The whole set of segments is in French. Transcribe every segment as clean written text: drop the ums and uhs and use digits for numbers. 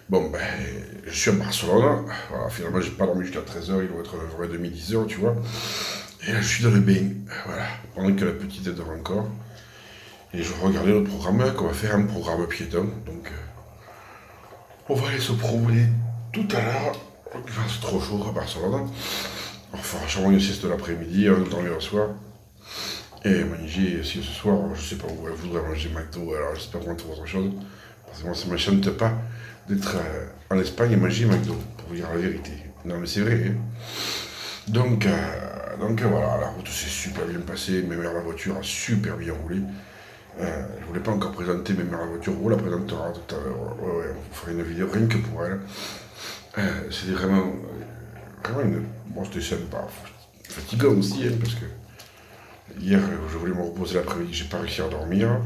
Bon, ben, je suis à Barcelone. Voilà, finalement, j'ai pas dormi jusqu'à 13h, il doit être 9h30, 10h, tu vois. Et là, je suis dans le bain, voilà, pendant que la petite est dort encore. Et je regardais le programme, qu'on va faire un programme piéton. Donc, on va aller se promener tout à l'heure. Il va être trop chaud à Barcelone. On fera sûrement une sieste de l'après-midi, on dormir le soir. Et manger, si ce soir, je sais pas où elle voudrait manger McDo, alors j'espère qu'on va trouver autre chose. Parce que moi, ça ne m'enchante pas d'être en Espagne et manger McDo, pour vous dire la vérité. Non, mais c'est vrai. Hein. Donc voilà, la route s'est super bien passée, même la voiture a super bien roulé. Je voulais pas encore présenter, même la voiture roule, la présentera tout à l'heure. Ouais, ouais, on fera une vidéo rien que pour elle. C'était vraiment une. Bon, c'était sympa. Fatigant aussi, hein, parce que hier, je voulais me reposer l'après-midi, j'ai pas réussi à dormir.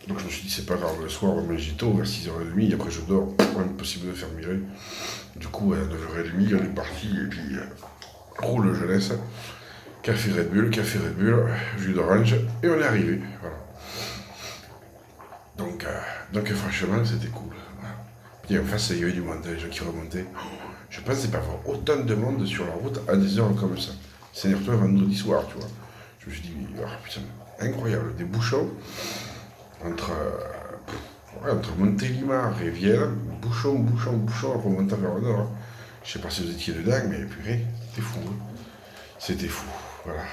Donc je me suis dit, c'est pas grave, le soir, on va manger tôt, vers 6h30, et après je dors, impossible de faire mieux. Du coup, à 9h30, on est parti, et puis roule jeunesse, café Red Bull, jus d'orange, et on est arrivé. Voilà. Donc franchement, c'était cool. Voilà. Puis en face, il y avait du monde, des gens qui remontaient. Je pensais pas voir autant de monde sur la route à des heures comme ça. C'est toi vendredi soir, tu vois. Je me suis dit, oh, putain, incroyable, des bouchons entre, entre Montélimar et Vienne, bouchon, en remontant vers le nord. Hein. Je sais pas si vous étiez dedans, mais purée, c'était fou. Hein. C'était fou, voilà.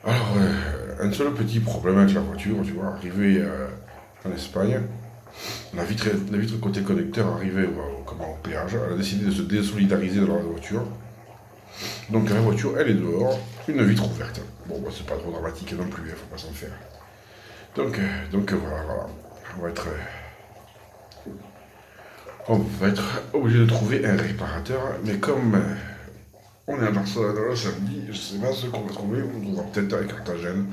Alors, un seul petit problème avec la voiture, tu vois, arrivé en Espagne, la vitre côté connecteur arrivait au péage, elle a décidé de se désolidariser de la voiture. Donc la voiture, elle est dehors, une vitre ouverte. Bon, bah, c'est pas trop dramatique non plus, faut pas s'en faire. Donc voilà. On va être, on va être obligé de trouver un réparateur, mais comme on est à Barcelone le samedi, je sais pas ce qu'on va trouver, on trouvera peut-être à Carthagène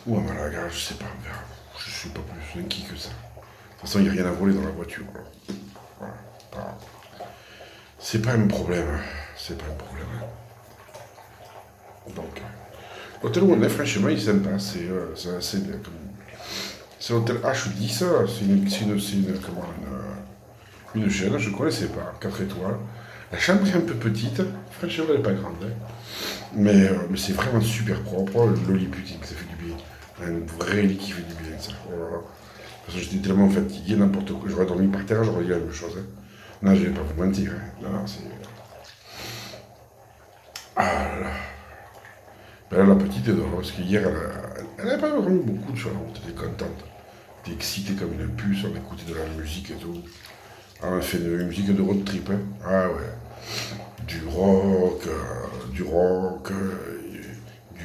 ou à Malaga, je sais pas, on verra. Je suis pas plus inquiet que ça. De toute façon, il n'y a rien à voler dans la voiture. Voilà. C'est pas un problème. C'est pas un problème. Donc, l'hôtel où on est, franchement, il est sympa. C'est l'hôtel H10. Une chaîne, je ne connaissais pas. 4 étoiles. La chambre est un peu petite. Franchement, elle n'est pas grande. Hein. Mais c'est vraiment super propre. Le lit, putain, ça fait du bien. Un vrai lit qui fait du bien, ça. Oh là là. Parce que j'étais tellement fatigué, n'importe quoi. J'aurais dormi par terre, j'aurais dit la même chose. Hein. Non, je vais pas vous mentir. Hein. Non, c'est. Ah là là. Ben là, la petite est dehors, parce qu'hier, elle n'avait pas dormi beaucoup sur la route, elle était contente. Elle était excitée comme une puce, on écoutait de la musique et tout. Ah, on a fait une musique de road trip, hein. Ah ouais. Du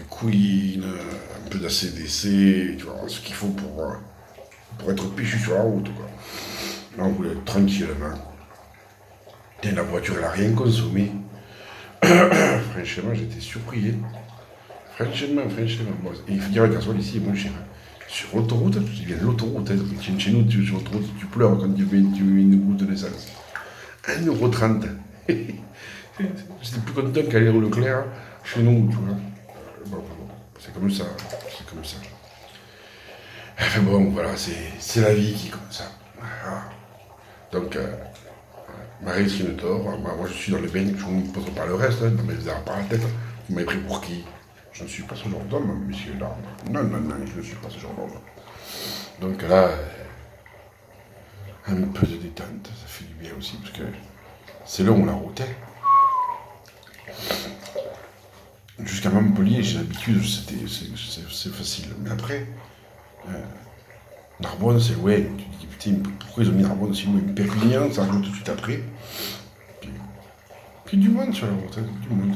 Queen, un peu d'ACDC, tu vois, ce qu'il faut pour être péchu sur la route, quoi. Là, on voulait être tranquillement. Et la voiture, elle a rien consommé. Franchement, j'étais surpris. Hein. Franchement. Bon, et il faut dire que la gasoil ici est moins cher. Hein. Sur l'autoroute, je viens de l'autoroute, hein, chez nous, sur l'autoroute, tu pleures quand tu mets une goutte d'essence. 1,30 €. J'étais plus content qu'aller au Leclerc chez nous, tu vois. Bon, c'est comme ça. C'est comme ça. Enfin bon, voilà, c'est la vie qui est comme ça. Voilà. Donc, Marie-Trine dort, moi je suis dans les bains, je ne vous pose pas le reste, hein, ne me mettez pas la tête. Vous m'avez pris pour qui? Je ne suis pas ce genre d'homme, monsieur là. Non, je ne suis pas ce genre d'homme. Donc là, un peu de détente, ça fait du bien aussi, parce que c'est long la route. Hein. Jusqu'à Montpellier, j'ai l'habitude, c'est facile. Mais après, Narbonne, c'est loin. Tu te dis, putain, pourquoi ils ont mis Narbonne si loin? Perpignan, ça arrive tout de suite après. Puis du monde sur la route, hein, du monde.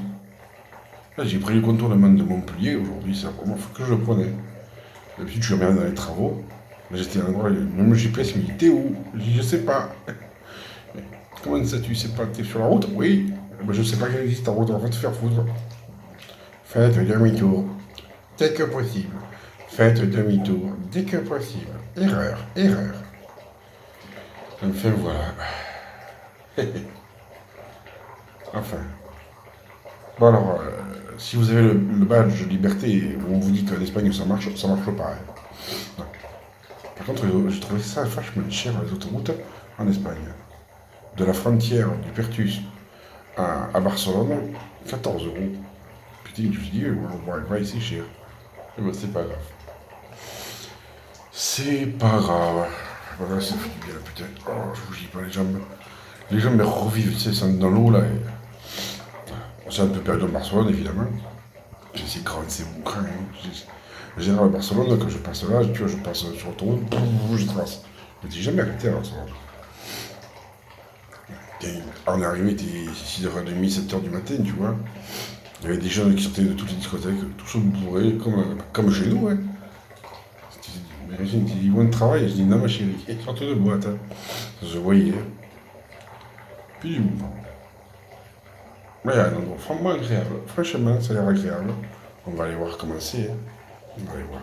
Là, j'ai pris le contournement de Montpellier, aujourd'hui, c'est la première fois que je le prenais. D'habitude, je suis remis dans les travaux. Là, j'étais à l'endroit, même le GPS me dit, t'es où? Je dis, je sais pas. Mais comment ça, tu sais pas que t'es sur la route? Oui. Ben, je sais pas qu'elle existe, ta route, on va te faire foutre. Faites demi-tour, dès que possible. Faites demi-tour, dès que possible. Erreur. Enfin, voilà. Enfin. Bon, alors, si vous avez le badge liberté, où on vous dit qu'en Espagne ça marche pas. Hein. Par contre, j'ai trouvé ça vachement cher, les autoroutes en Espagne. De la frontière du Pertus à Barcelone, 14 euros. Putain, je me suis dit, ouais, c'est cher. Mais bon, c'est pas grave. C'est pas grave. Voilà, ça fait du bien, putain. Oh, je vous dis pas, les jambes me revivent, tu sais, sont dans l'eau, là. C'est un peu perdu en Barcelone, évidemment. C'est grand, c'est mon crâne. Général à Barcelone, quand je passe là, tu vois, je passe sur l'autoroute, je trace. Je me dis jamais arrêté à Barcelone. On est arrivé, il était 6h30, 7h du matin, tu vois. Il y avait des jeunes qui sortaient de toutes les discothèques, tous bourrés, comme chez nous, hein. Imagine, ils vont de travail, je dis non ma chérie, sortez de boîte, hein. Je voyais. Puis du mouvement. Mais non, franchement agréable. Franchement, ça a l'air agréable. On va aller voir comment c'est, hein. On va aller voir.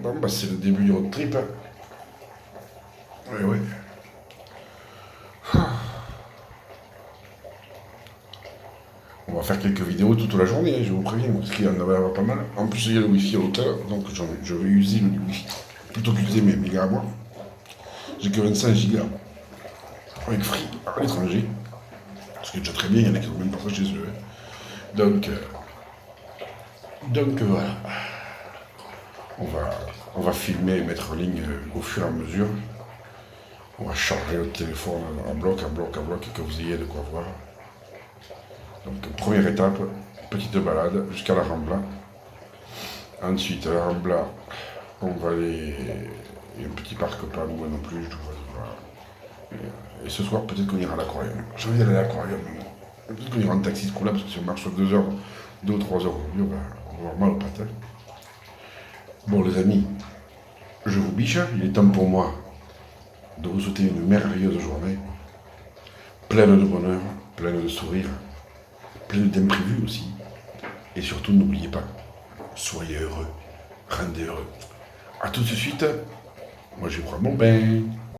Bon, bah c'est le début du road trip, hein. Ouais. On va faire quelques vidéos toute la journée, hein, je vous préviens, parce qu'il y en avait pas mal. En plus, il y a le wifi à l'hôtel, donc je vais user le wifi. Plutôt qu'utiliser mes mégas à moi. J'ai que 25 gigas avec Free à l'étranger. Ce qui est déjà très bien, il y en a qui sont même pas ça chez eux. Donc voilà. On va filmer et mettre en ligne au fur et à mesure. On va charger le téléphone en bloc, que vous ayez de quoi voir. Donc première étape, petite balade jusqu'à la Rambla. Ensuite à la Rambla, on va aller. Il y a un petit parc pas loin non plus, je vois. Et ce soir peut-être qu'on ira à l'aquarium. J'ai envie d'aller à l'aquarium. Peut-être qu'on ira en taxi ce coup-là, parce que si on marche sur 2 heures, 2 ou 3 heures, on va avoir mal au patin. Bon les amis, je vous biche, il est temps pour moi de vous souhaiter une merveilleuse journée, pleine de bonheur, pleine de sourires, pleine d'imprévus aussi. Et surtout, n'oubliez pas, soyez heureux, rendez heureux. A tout de suite, moi je prends mon bain.